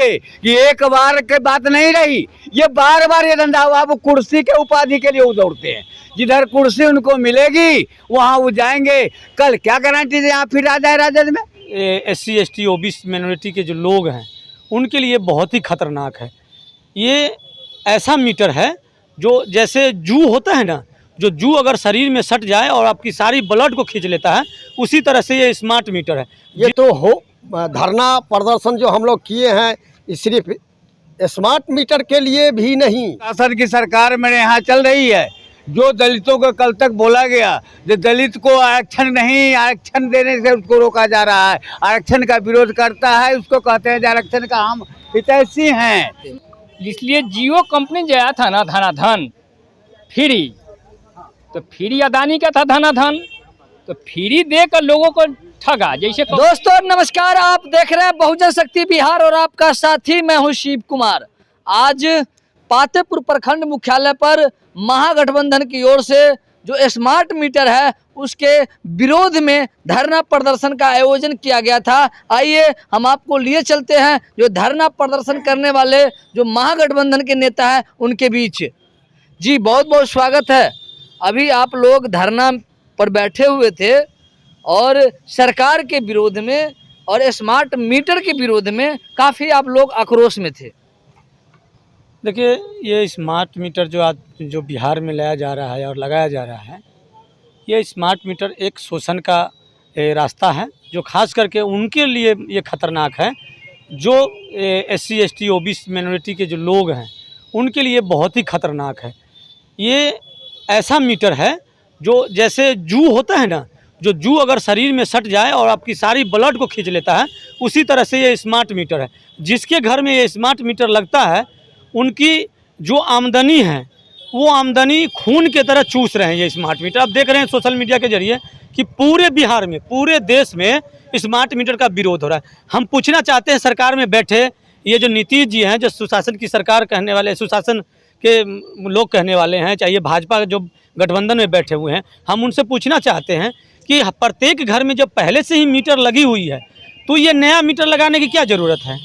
ये कि एक बार की बात नहीं रही, ये बार बार ये धंधा हुआ। अब कुर्सी के उपाधि के लिए वो दौड़ते हैं, जिधर कुर्सी उनको मिलेगी वहाँ वो जाएंगे। कल क्या गारंटी है यहाँ फिर आ जाए राजद में। SC ST OBC मिनोरिटी के जो लोग हैं उनके लिए बहुत ही खतरनाक है। ये ऐसा मीटर है जो जैसे जू होता है ना, जो जू अगर शरीर में सट जाए और आपकी सारी ब्लड को खींच लेता है, उसी तरह से ये स्मार्ट मीटर है। ये तो हो धरना प्रदर्शन जो हम लोग किए हैं, ये सिर्फ स्मार्ट मीटर के लिए भी नहीं। शासन की सरकार मेरे यहाँ चल रही है। जो दलितों को कल तक बोला गया, जो दलित को आरक्षण नहीं, आरक्षण देने से उसको रोका जा रहा है, आरक्षण का विरोध करता है, उसको कहते हैं आरक्षण का हम हितैषी हैं। इसलिए जियो कंपनी जो आया था ना धनाधन फ्री, तो फ्री अदानी का था धनाधन, तो फ्री देकर लोगों को ठगा। जैसे दोस्तों नमस्कार, आप देख रहे हैं बहुजन शक्ति बिहार और आपका साथी मैं हूं शिव कुमार। आज पातेपुर प्रखंड मुख्यालय पर महागठबंधन की ओर से जो स्मार्ट मीटर है उसके विरोध में धरना प्रदर्शन का आयोजन किया गया था। आइए हम आपको लिए चलते हैं जो धरना प्रदर्शन करने वाले जो महागठबंधन के नेता हैं उनके बीच। जी बहुत बहुत स्वागत है। अभी आप लोग धरना पर बैठे हुए थे और सरकार के विरोध में और स्मार्ट मीटर के विरोध में काफ़ी आप लोग आक्रोश में थे। देखिए, ये स्मार्ट मीटर जो आज जो बिहार में लाया जा रहा है और लगाया जा रहा है, ये स्मार्ट मीटर एक शोषण का रास्ता है जो खास करके उनके लिए ये खतरनाक है। जो SC ST OBC मिनोरिटी के जो लोग हैं उनके लिए बहुत ही खतरनाक है। ये ऐसा मीटर है जो जैसे जू होता है ना, जो जू अगर शरीर में सट जाए और आपकी सारी ब्लड को खींच लेता है, उसी तरह से ये स्मार्ट मीटर है। जिसके घर में ये स्मार्ट मीटर लगता है, उनकी जो आमदनी है वो आमदनी खून के तरह चूस रहे हैं ये स्मार्ट मीटर। आप देख रहे हैं सोशल मीडिया के जरिए कि पूरे बिहार में, पूरे देश में स्मार्ट मीटर का विरोध हो रहा है। हम पूछना चाहते हैं सरकार में बैठे ये जो नीतीश जी हैं, जो सुशासन की सरकार कहने वाले, सुशासन के लोग कहने वाले हैं, चाहे भाजपा जो गठबंधन में बैठे हुए हैं, हम उनसे पूछना चाहते हैं कि प्रत्येक घर में जब पहले से ही मीटर लगी हुई है तो ये नया मीटर लगाने की क्या ज़रूरत है।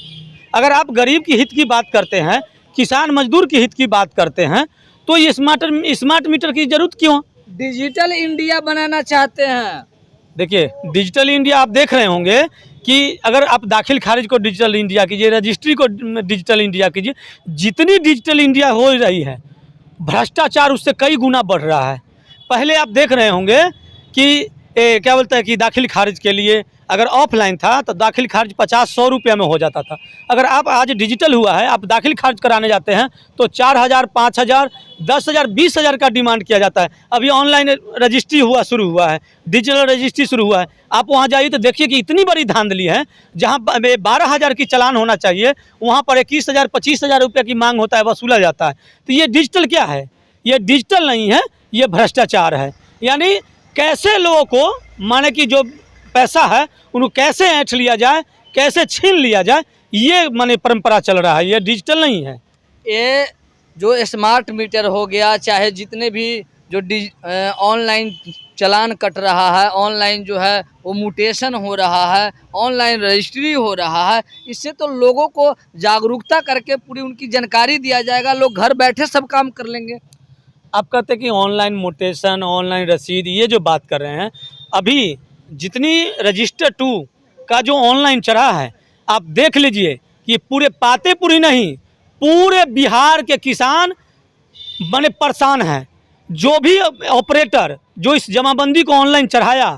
अगर आप गरीब की हित की बात करते हैं, किसान मजदूर की हित की बात करते हैं, तो ये स्मार्ट मीटर की जरूरत क्यों। डिजिटल इंडिया बनाना चाहते हैं। देखिए, डिजिटल इंडिया आप देख रहे होंगे कि अगर आप दाखिल खारिज को डिजिटल इंडिया कीजिए, रजिस्ट्री को डिजिटल इंडिया कीजिए, जितनी डिजिटल इंडिया हो रही है भ्रष्टाचार उससे कई गुना बढ़ रहा है। पहले आप देख रहे होंगे कि क्या बोलते हैं कि दाखिल खारिज के लिए अगर ऑफलाइन था तो दाखिल खारिज 50-100 रुपये में हो जाता था। अगर आप आज डिजिटल हुआ है, आप दाखिल खारिज कराने जाते हैं तो 4,000, 5,000, 10,000, 20,000 का डिमांड किया जाता है। अभी ऑनलाइन रजिस्ट्री शुरू हुआ है, डिजिटल रजिस्ट्री शुरू हुआ है। आप वहाँ जाइए तो देखिए कि इतनी बड़ी धांधली है, जहाँ 12,000 की चालान होना चाहिए वहाँ पर 21,000, 25,000 रुपये की मांग होता है, वसूला जाता है। तो ये डिजिटल क्या है? ये डिजिटल नहीं है, ये भ्रष्टाचार है। यानी कैसे लोगों को, माने कि जो पैसा है उनको कैसे ऐंठ लिया जाए, कैसे छीन लिया जाए, ये माने परंपरा चल रहा है। ये डिजिटल नहीं है। ये जो स्मार्ट मीटर हो गया, चाहे जितने भी जो ऑनलाइन चालान कट रहा है, ऑनलाइन जो है वो म्यूटेशन हो रहा है, ऑनलाइन रजिस्ट्री हो रहा है, इससे तो लोगों को जागरूकता करके पूरी उनकी जानकारी दिया जाएगा, लोग घर बैठे सब काम कर लेंगे। आप कहते हैं कि ऑनलाइन म्यूटेशन, ऑनलाइन रसीद, ये जो बात कर रहे हैं, अभी जितनी रजिस्टर 2 का जो ऑनलाइन चढ़ा है, आप देख लीजिए कि पूरे पातेपुर ही नहीं, पूरे बिहार के किसान बने परेशान हैं। जो भी ऑपरेटर जो इस जमाबंदी को ऑनलाइन चढ़ाया,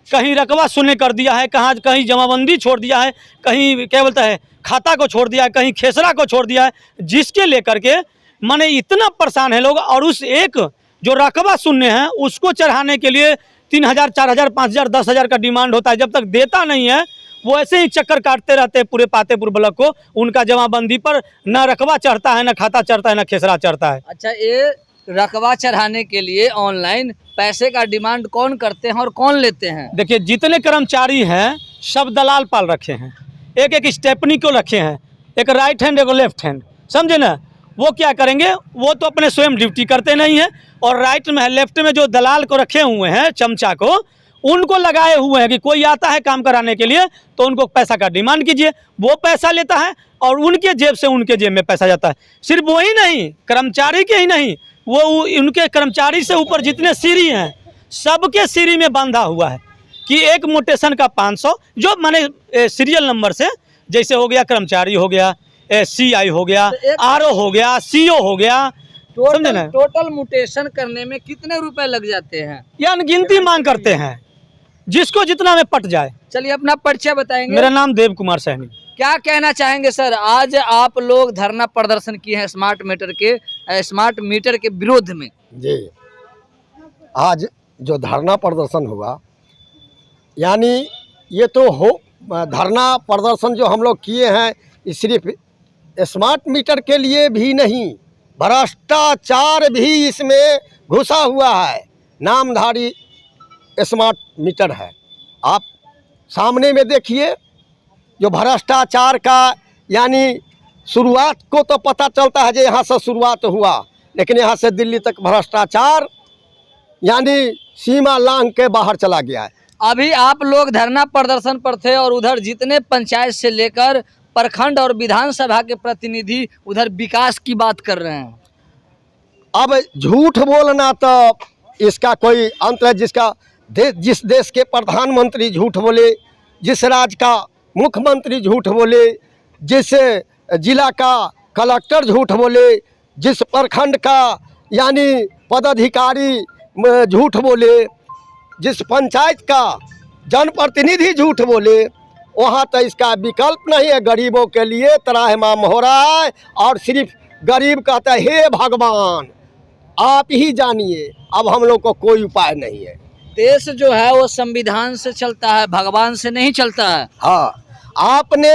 कहीं रकबा शून्य कर दिया है, कहीं जमाबंदी छोड़ दिया है, कहीं क्या बोलता है खाता को छोड़ दिया है, कहीं खेसरा को छोड़ दिया है, जिसके लेकर के माने इतना परेशान है लोग। और उस एक जो रकबा शून्य है उसको चढ़ाने के लिए 3,000, 4,000, 5,000, 10,000 का डिमांड होता है। जब तक देता नहीं है वो ऐसे ही चक्कर काटते रहते हैं पूरे पातेपुर ब्लॉक को। उनका जमाबंदी पर न रकबा चढ़ता है, न खाता चढ़ता है, न खेसरा चढ़ता है। अच्छा, ये रकबा चढ़ाने के लिए ऑनलाइन पैसे का डिमांड कौन करते हैं और कौन लेते हैं? देखिए, जितने कर्मचारी हैं सब दलाल पाल रखे हैं, एक एक स्टेपनी को रखे हैं, एक राइट हैंड, एक लेफ्ट हैंड, समझे ना। वो क्या करेंगे, वो तो अपने स्वयं ड्यूटी करते नहीं हैं, और राइट में लेफ्ट में जो दलाल को रखे हुए हैं, चमचा को, उनको लगाए हुए हैं कि कोई आता है काम कराने के लिए तो उनको पैसा का डिमांड कीजिए, वो पैसा लेता है और उनके जेब से उनके जेब में पैसा जाता है। सिर्फ वही नहीं, कर्मचारी के ही नहीं, वो उनके कर्मचारी से ऊपर जितने सीरी हैं सबके सीरी में बांधा हुआ है कि एक मोटेशन का 500, जो माने सीरियल नंबर से, जैसे हो गया कर्मचारी हो गया, CI हो गया, RO हो गया, CO हो गया, समझे ना। टोटल म्यूटेशन करने में कितने रुपए लग जाते हैं? ये अनगिनती मांग करते हैं, जिसको जितना में पट जाए। चलिए अपना परिचय बताएंगे। मेरा नाम देव कुमार सैनी। क्या कहना चाहेंगे सर, आज आप लोग धरना प्रदर्शन किए हैं स्मार्ट मीटर के विरोध में? जी, आज जो धरना प्रदर्शन हुआ, यानी ये तो हो धरना प्रदर्शन जो हम लोग किए हैं, ये सिर्फ स्मार्ट मीटर के लिए भी नहीं, भ्रष्टाचार भी इसमें घुसा हुआ है। नामधारी स्मार्ट मीटर है, आप सामने में देखिए, जो भ्रष्टाचार का यानी शुरुआत को तो पता चलता है जो यहाँ से शुरुआत हुआ, लेकिन यहाँ से दिल्ली तक भ्रष्टाचार यानी सीमा लांघ के बाहर चला गया है। अभी आप लोग धरना प्रदर्शन पर थे और उधर जितने पंचायत से लेकर प्रखंड और विधानसभा के प्रतिनिधि उधर विकास की बात कर रहे हैं। अब झूठ बोलना तो इसका कोई अंत है। जिस देश के प्रधानमंत्री झूठ बोले, जिस राज्य का मुख्यमंत्री झूठ बोले, जिस जिला का कलेक्टर झूठ बोले, जिस प्रखंड का यानी पदाधिकारी झूठ बोले, जिस पंचायत का जनप्रतिनिधि झूठ बोले, वहाँ तो इसका विकल्प नहीं है। गरीबों के लिए त्राहिमाम हो रहा है और सिर्फ गरीब कहता है हे भगवान आप ही जानिए, अब हम लोग को कोई उपाय नहीं है। देश जो है वो संविधान से चलता है, भगवान से नहीं चलता है। हाँ, आपने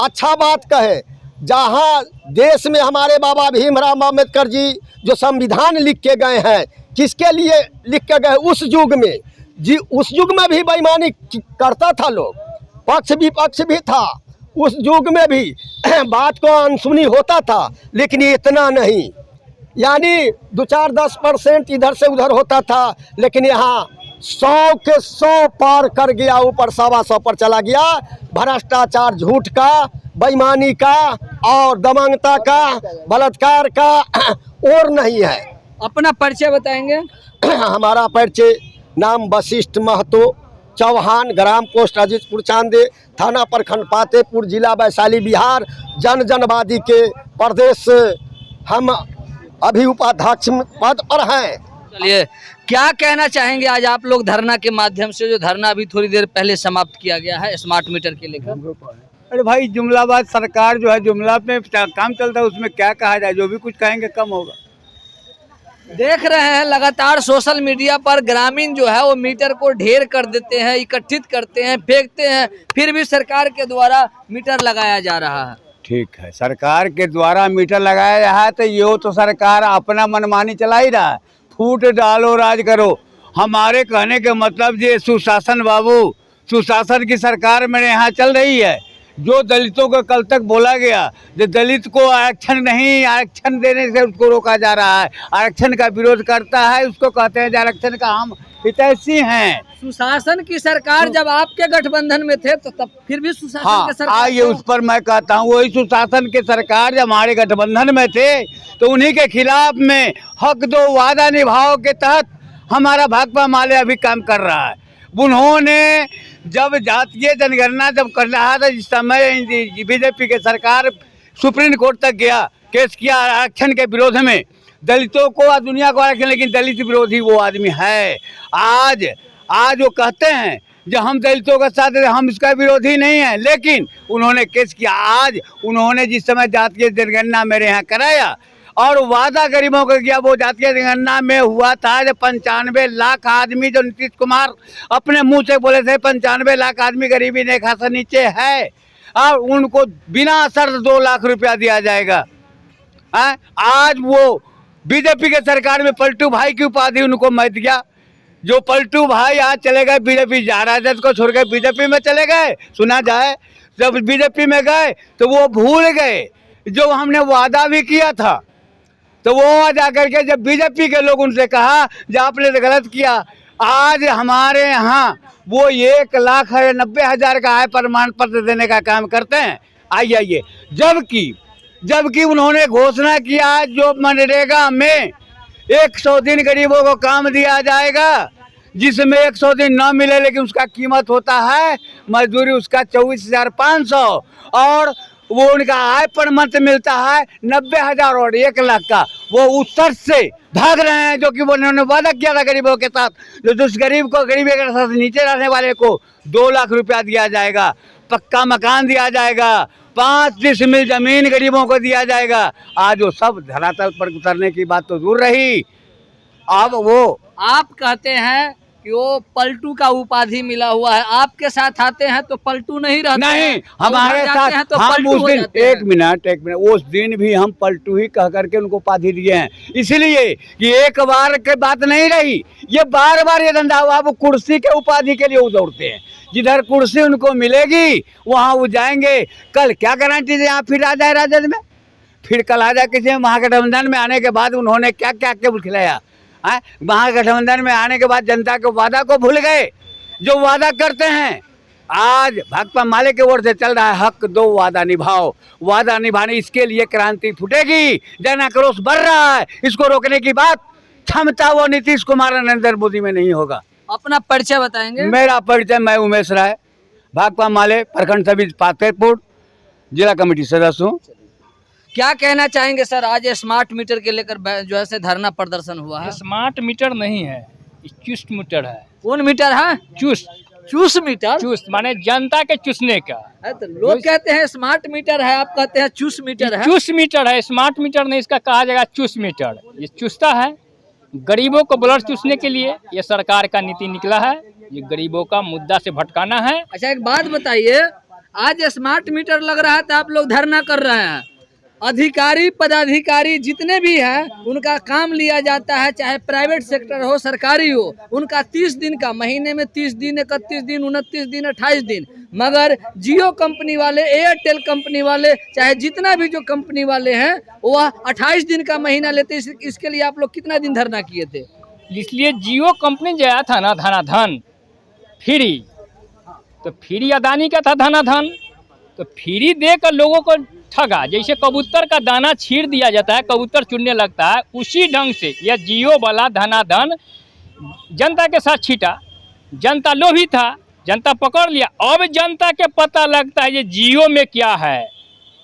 अच्छा बात कहे, जहाँ देश में हमारे बाबा भीमराव अम्बेडकर जी जो संविधान लिख के गए हैं, किसके लिए लिख के गए? उस युग में जी, उस युग में भी बेईमानी करता था लोग, पक्ष विपक्ष भी था, उस युग में भी बात को अनसुनी होता था, लेकिन इतना नहीं, यानी 2-4-10% इधर से उधर होता था, लेकिन यहाँ 100 के 100 पार कर गया, ऊपर 125 पर चला गया। भ्रष्टाचार, झूठ का, बेईमानी का और दमंगता का, बलात्कार का और नहीं है। अपना परिचय बताएंगे। हमारा परिचय, नाम वशिष्ठ महतो चौहान, ग्राम पोस्ट अजीतपुर चांदे, थाना प्रखंड पातेपुर, जिला वैशाली, बिहार। जनवादी के प्रदेश हम अभी उपाध्यक्ष पद पर हैं। चलिए, क्या कहना चाहेंगे आज आप लोग धरना के माध्यम से, जो धरना अभी थोड़ी देर पहले समाप्त किया गया है स्मार्ट मीटर के लेकर? अरे भाई, जुमलाबाद सरकार जो है, जुमला पे काम चलता है, उसमें क्या कहा जाए, जो भी कुछ कहेंगे कम होगा। देख रहे हैं लगातार सोशल मीडिया पर ग्रामीण जो है वो मीटर को ढेर कर देते हैं, इकट्ठित करते हैं, फेंकते हैं, फिर भी सरकार के द्वारा मीटर लगाया जा रहा है। ठीक है, सरकार के द्वारा मीटर लगाया जा रहा है तो ये तो सरकार अपना मनमानी चला ही रहा है। फूट डालो राज करो, हमारे कहने के मतलब ये सुशासन बाबू, सुशासन की सरकार मेरे यहाँ चल रही है। जो दलितों को कल तक बोला गया, जो दलित को आरक्षण नहीं, आरक्षण देने से उसको रोका जा रहा है, आरक्षण का विरोध करता है, उसको कहते हैं आरक्षण का हम हितैषी हैं। सुशासन की सरकार जब आपके गठबंधन में थे तो तब फिर भी सुशासन की सरकार, आइए उस पर मैं कहता हूँ, वही सुशासन की सरकार जब हमारे गठबंधन में थे तो उन्हीं के खिलाफ में हक दो वादा निभाओ के तहत हमारा भाकपा माले अभी काम कर रहा है। उन्होंने जब जातीय जनगणना जब कर रहा था, जिस समय बीजेपी के सरकार सुप्रीम कोर्ट तक गया, केस किया आरक्षण के विरोध में, दलितों को दुनिया को आरक्षण, लेकिन दलित विरोधी वो आदमी है। आज वो कहते हैं जो हम दलितों के साथ, हम इसका विरोधी नहीं है, लेकिन उन्होंने केस किया। आज उन्होंने जिस समय जातीय जनगणना मेरे यहाँ कराया और वादा गरीबों को किया, वो जातीय जनगणना में हुआ था जब 95 लाख आदमी, जो नीतीश कुमार अपने मुंह से बोले थे 95 लाख आदमी गरीबी रेखा से नीचे है और उनको बिना शर्त 2 लाख रुपया दिया जाएगा। आज वो बीजेपी के सरकार में पलटू भाई की उपाधि उनको मत गया। जो पलटू भाई आज चले गए बीजेपी, जा राजद को छोड़ के बीजेपी में चले गए, सुना जाए। जब बीजेपी में गए तो वो भूल गए जो हमने वादा भी किया था, तो वो जाकर के जब बीजेपी के लोग उनसे कहा जो आपने तो गलत किया, आज हमारे यहाँ वो 1,90,000 का आय प्रमाण पत्र देने का काम करते हैं। आइए जबकि उन्होंने घोषणा किया जो मनरेगा में 100 दिन गरीबों को काम दिया जाएगा, जिसमें 100 दिन न मिले लेकिन उसका कीमत होता है मजदूरी उसका 24,500 और वो उनका आय पर मंथ मिलता है 90,000 और 1 लाख का। वो उस शर्त से भाग रहे हैं जो कि उन्होंने वादा किया था गरीबों के साथ, जो जिस गरीब को गरीबी के साथ नीचे रहने वाले को 2 लाख रुपया दिया जाएगा, पक्का मकान दिया जाएगा, 5 डिसमिल जमीन गरीबों को दिया जाएगा। आज वो सब धरातल पर उतरने की बात तो दूर रही। अब वो आप कहते हैं कि वो पलटू का उपाधि मिला हुआ है, आपके साथ आते हैं तो पलटू नहीं रहते नहीं, हैं, हमारे उधर जाते हैं साथ तो हम पलटू उस हो दिन जाते हैं। एक मिनट उस दिन भी हम पलटू ही कह करके उनको उपाधि दिए हैं, इसलिए कि एक बार के बात नहीं रही, ये बार बार ये धंधा हुआ। वो कुर्सी के उपाधि के लिए वो दौड़ते हैं, जिधर कुर्सी उनको मिलेगी वहाँ वो जाएंगे। कल क्या गारंटी है यहाँ फिर आ जाए राजद में, फिर कल आ जाए किसी महागठबंधन में आने के बाद उन्होंने क्या क्या केबल खिलाया। महागठबंधन में आने के बाद जनता के वादा को भूल गए, जो वादा करते हैं। आज भाकपा माले के ओर से चल रहा है हक दो वादा निभाओ, वादा निभाने इसके लिए क्रांति फूटेगी, जन आक्रोश बढ़ रहा है। इसको रोकने की बात क्षमता वो नीतीश कुमार नरेंद्र मोदी में नहीं होगा। अपना परिचय बताएंगे। मेरा परिचय, मैं उमेश राय, भाकपा माले प्रखंड सभी पातेपुर जिला कमेटी सदस्य हूँ। क्या कहना चाहेंगे सर, आज स्मार्ट मीटर के लेकर जो है से धरना प्रदर्शन हुआ है? स्मार्ट मीटर नहीं है, चुस्त मीटर है। कौन मीटर है? चूस मीटर। चुस्त माने जनता के चूसने का। तो लोग कहते हैं स्मार्ट मीटर है, आप कहते हैं चूस मीटर है। चूस मीटर है, स्मार्ट मीटर नहीं, इसका कहा जाएगा चूस मीटर। ये चूसता है गरीबों को ब्लड चूसने के लिए, ये सरकार का नीति निकला है, ये गरीबों का मुद्दा से भटकाना है। अच्छा एक बात बताइए, आज स्मार्ट मीटर लग रहा है तो आप लोग धरना कर रहे हैं, अधिकारी पदाधिकारी जितने भी हैं उनका काम लिया जाता है, चाहे प्राइवेट सेक्टर हो सरकारी हो, उनका 30 दिन का, महीने में 30 दिन, 31 दिन, 29 दिन, 28 दिन। मगर जियो कंपनी वाले, एयरटेल कंपनी वाले, चाहे जितना भी जो कंपनी वाले हैं वह 28 दिन का महीना लेते। इसके लिए आप लोग कितना दिन धरना किए थे? इसलिए जियो कंपनी जो आया था ना धनाधन फ्री, तो फ्री अदानी का था धनाधन, तो फ्री देकर लोगों को ठगा। जैसे कबूतर का दाना छीड़ दिया जाता है, कबूतर चुनने लगता है, उसी ढंग से यह जियो वाला धनाधन जनता के साथ छीटा। जनता लोभी था, जनता पकड़ लिया। अब जनता के पता लगता है ये जियो में क्या है,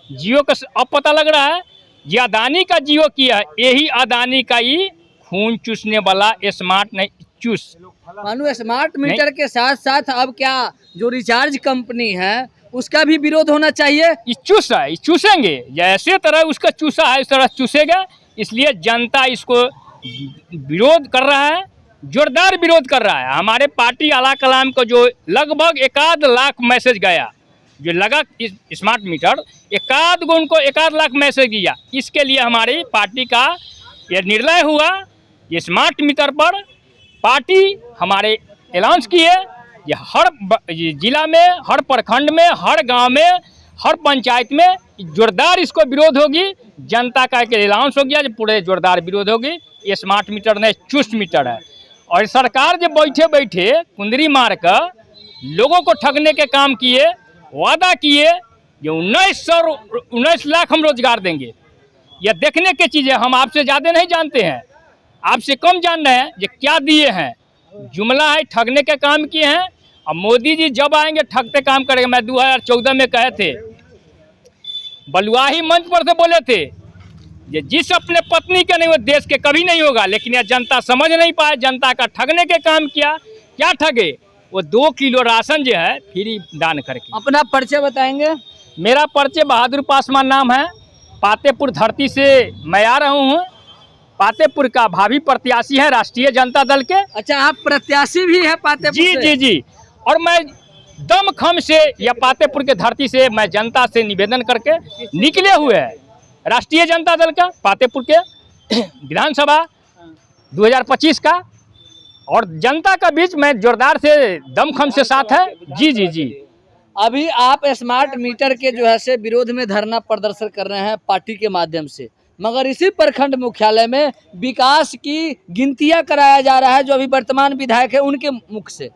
जियो का अब पता लग रहा है ये अदानी का जियो किया है, यही अदानी का ही खून चूसने वाला स्मार्ट नहीं चूस। मानो स्मार्ट मीटर के साथ साथ अब क्या जो रिचार्ज कंपनी है उसका भी विरोध होना चाहिए। ये चूस है, ये चूसेंगे, जैसे तरह उसका चूसा है इस तरह चूसेगा। इसलिए जनता इसको विरोध कर रहा है, जोरदार विरोध कर रहा है। हमारे पार्टी आला कलाम को जो लगभग 1 लाख मैसेज गया, जो लगा स्मार्ट मीटर, 1 लाख मैसेज गया। इसके लिए हमारी पार्टी का ये निर्णय हुआ, ये स्मार्ट मीटर पर पार्टी हमारे ऐलान किए। ये हर जिला में, हर प्रखंड में, हर गांव में, हर पंचायत में जोरदार इसको विरोध होगी। जनता का एक ऐलान हो गया, जो पूरे जोरदार विरोध होगी। ये स्मार्ट मीटर नहीं चुस्त मीटर है। और सरकार जो बैठे बैठे कुंदरी मार कर लोगों को ठगने के काम किए, वादा किए जो 19 लाख हम रोजगार देंगे। यह देखने की चीज़ है, हम आपसे ज़्यादा नहीं जानते हैं, आपसे कम जान रहे हैं। ये क्या दिए हैं, जुमला है, ठगने के काम किए हैं। अब मोदी जी जब आएंगे ठगते काम करेंगे। मैं 2014 में कहे थे, बलुआही मंच पर से बोले थे, ये जिस अपने पत्नी के नहीं वो देश के कभी नहीं होगा। लेकिन यह जनता समझ नहीं पाए, जनता का ठगने के काम किया। क्या ठगे? वो 2 किलो राशन जो है फ्री दान करके। अपना परिचय बताएंगे। मेरा परिचय बहादुर पासवान नाम है, पातेपुर धरती से मैं आ रहा हूँ। पातेपुर का भावी प्रत्याशी है राष्ट्रीय जनता दल के। अच्छा आप प्रत्याशी भी है पातेपुर जी से? जी जी। और मैं दमखम से या पातेपुर के धरती से मैं जनता से निवेदन करके निकले हुए हैं राष्ट्रीय जनता दल का, पातेपुर के विधानसभा 2025 का। और जनता का बीच में जोरदार से दमखम से साथ है। जी जी जी। अभी आप स्मार्ट मीटर के जो है से विरोध में धरना प्रदर्शन कर रहे हैं पार्टी के माध्यम से, मगर इसी प्रखंड मुख्यालय में विकास की गिनतियां कराया जा रहा है जो अभी वर्तमान विधायक है उनके मुख से।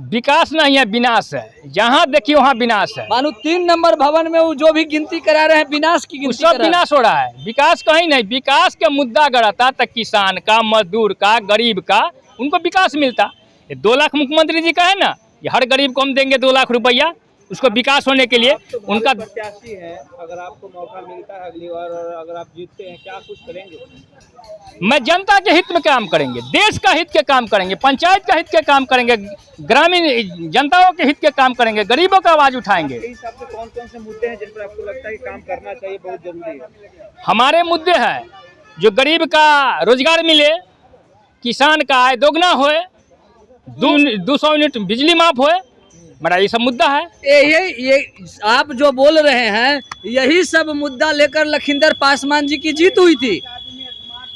विकास नहीं है, विनाश है। जहाँ देखिए वहाँ विनाश है। मानो 3 नंबर भवन में वो जो भी गिनती करा रहे हैं विनाश की गिनती सब करा रहे हैं। विनाश हो रहा है, विकास कहीं नहीं। विकास का मुद्दा अगर आता तो किसान का, मजदूर का, गरीब का, उनको विकास मिलता। ये 2 लाख मुख्यमंत्री जी का है ना, ये हर गरीब को हम देंगे 2 लाख रुपया उसको विकास होने के लिए। उनका प्रत्याशी है, अगर आपको मौका मिलता है अगली बार और अगर आप जीतते हैं, क्या कुछ करेंगे? मैं जनता के हित में काम करेंगे, देश का हित के काम करेंगे, पंचायत का हित के काम करेंगे, ग्रामीण जनताओं के हित के काम करेंगे, गरीबों का आवाज उठाएंगे। इस हिसाब से कौन कौन से मुद्दे हैं जिन पर आपको लगता है कि काम करना चाहिए, बहुत जरूरी है? हमारे मुद्दे हैं जो गरीब का रोजगार मिले, किसान का आय दोगुना होए, 200 यूनिट बिजली माफ होए, मेरा ये सब मुद्दा है। ये आप जो बोल रहे हैं यही सब मुद्दा लेकर लखींदर पासवान जी की जीत हुई थी।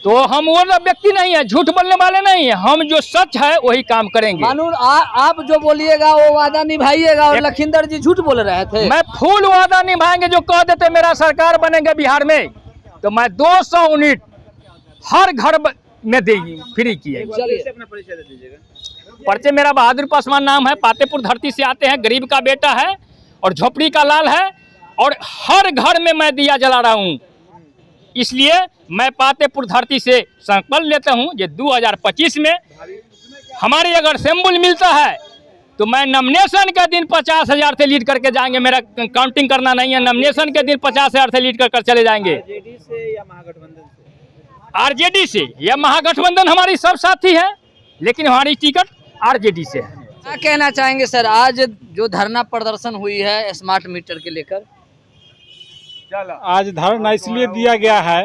तो हम वो व्यक्ति नहीं है, झूठ बोलने वाले नहीं है, हम जो सच है वही काम करेंगे। मानो आप जो बोलिएगा वो वादा निभाइएगा और लखींदर जी झूठ बोल रहे थे। मैं फुल वादा निभाएंगे। जो कह देते मेरा सरकार बनेगा बिहार में तो मैं 200 यूनिट हर घर में देगी, फ्री किए। चलिए अपना परिचय दे दीजिएगा। परिचय मेरा बहादुर पासवान नाम है, पातेपुर धरती से आते हैं, गरीब का बेटा है और झोपड़ी का लाल है और हर घर में मैं दिया जला रहा हूँ। इसलिए मैं पातेपुर धरती से संकल्प लेता हूँ कि 2025 में हमारी अगर सिंबल मिलता है तो मैं नॉमिनेशन के दिन 50,000 से लीड करके जाएंगे। मेरा काउंटिंग करना नहीं है, नॉमिनेशन के दिन 50,000 से लीड कर चले जाएंगे। आरजेडी से या महागठबंधन से? आरजेडी से या महागठबंधन हमारी सब साथी है, लेकिन हमारी टिकट आरजेडी से है। क्या कहना चाहेंगे सर, आज जो धरना प्रदर्शन हुई है स्मार्ट मीटर के लेकर? आज धरना इसलिए दिया गया है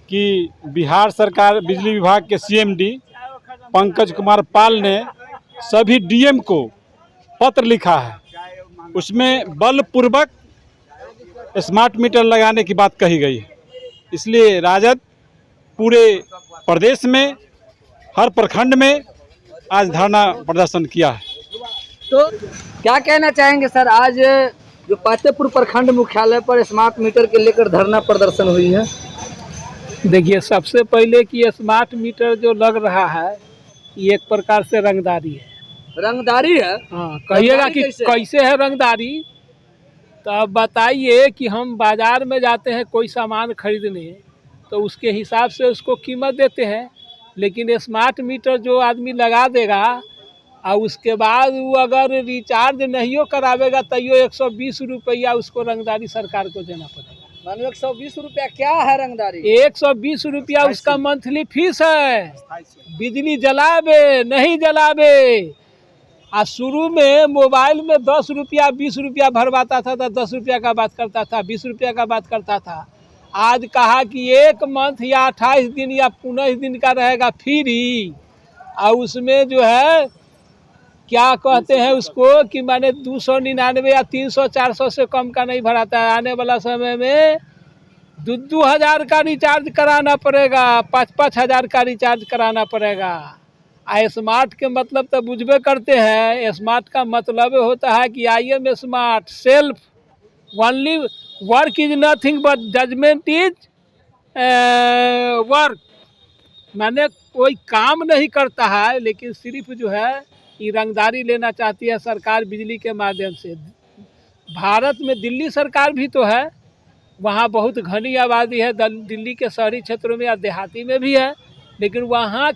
कि बिहार सरकार बिजली विभाग के सीएमडी पंकज कुमार पाल ने सभी डीएम को पत्र लिखा है, उसमें बलपूर्वक स्मार्ट मीटर लगाने की बात कही गई है। इसलिए राजद पूरे प्रदेश में हर प्रखंड में आज धरना प्रदर्शन किया है। तो क्या कहना चाहेंगे सर, आज जो पातेपुर प्रखंड मुख्यालय पर स्मार्ट मीटर के लेकर धरना प्रदर्शन हुई है? देखिए, सबसे पहले कि स्मार्ट मीटर जो लग रहा है ये एक प्रकार से रंगदारी है। रंगदारी है? हाँ, कहिएगा कि कैसे है रंगदारी, तो अब बताइए कि हम बाजार में जाते हैं कोई सामान खरीदने तो उसके हिसाब से उसको कीमत देते हैं, लेकिन स्मार्ट मीटर जो आदमी लगा देगा और उसके बाद वो अगर रिचार्ज नहीं करावेगा तो यो 120 रुपया उसको रंगदारी सरकार को देना पड़ेगा। मानो 120 रुपया क्या है रंगदारी? 120 रुपया उसका मंथली फीस है। बिजली जलावे नहीं जलावे, और शुरू में मोबाइल में 10 रुपया 20 रुपया भरवाता था तो 10 रुपया का बात करता था, 20 रुपया का बात करता था। आज कहा कि 1 मंथ या 28 दिन या 19 दिन का रहेगा फ्री, और उसमें जो है क्या कहते हैं उसको कि मैंने 299 या 300-400 से कम का नहीं भराता है। आने वाला समय में 2-2 हज़ार का रिचार्ज कराना पड़ेगा, 5-5 हज़ार का रिचार्ज कराना पड़ेगा। स्मार्ट के मतलब तो बुझबे करते हैं, स्मार्ट का मतलब होता है कि I am smart, self only work is nothing but judgement is work. मैंने कोई काम नहीं करता है, लेकिन सिर्फ जो है ये रंगदारी लेना चाहती है सरकार बिजली के माध्यम से। भारत में दिल्ली सरकार भी तो है, वहाँ बहुत घनी आबादी है, दिल्ली के शहरी क्षेत्रों में या देहाती में भी है, लेकिन वहाँ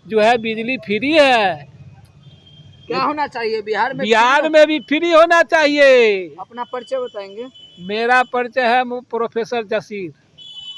जो है बिजली फ्री है। क्या होना चाहिए बिहार में? बिहार में भी फ्री होना चाहिए। अपना परिचय बताएंगे? मेरा परिचय है प्रोफेसर जसीर।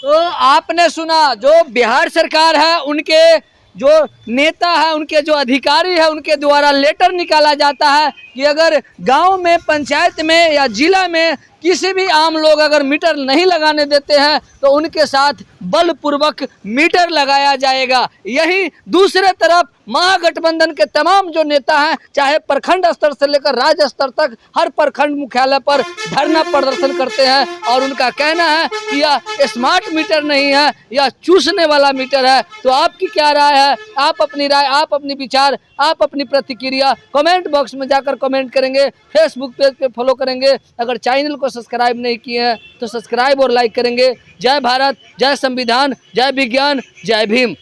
तो आपने सुना, जो बिहार सरकार है उनके जो नेता है, उनके जो अधिकारी है, उनके द्वारा लेटर निकाला जाता है कि अगर गांव में, पंचायत में या जिला में किसी भी आम लोग अगर मीटर नहीं लगाने देते हैं तो उनके साथ बलपूर्वक मीटर लगाया जाएगा। यही दूसरे तरफ महागठबंधन के तमाम जो नेता हैं, चाहे प्रखंड स्तर से लेकर राज्य स्तर तक, हर प्रखंड मुख्यालय पर धरना प्रदर्शन करते हैं और उनका कहना है कि यह स्मार्ट मीटर नहीं है, यह चूसने वाला मीटर है। तो आपकी क्या राय है? आप अपनी राय, आप अपनी विचार, आप अपनी प्रतिक्रिया कमेंट बॉक्स में जाकर कमेंट करेंगे, फेसबुक पेज पे फॉलो करेंगे। अगर चैनल को सब्सक्राइब नहीं किए हैं तो सब्सक्राइब और लाइक करेंगे। जय भारत, जय संविधान, जय विज्ञान, जय भीम।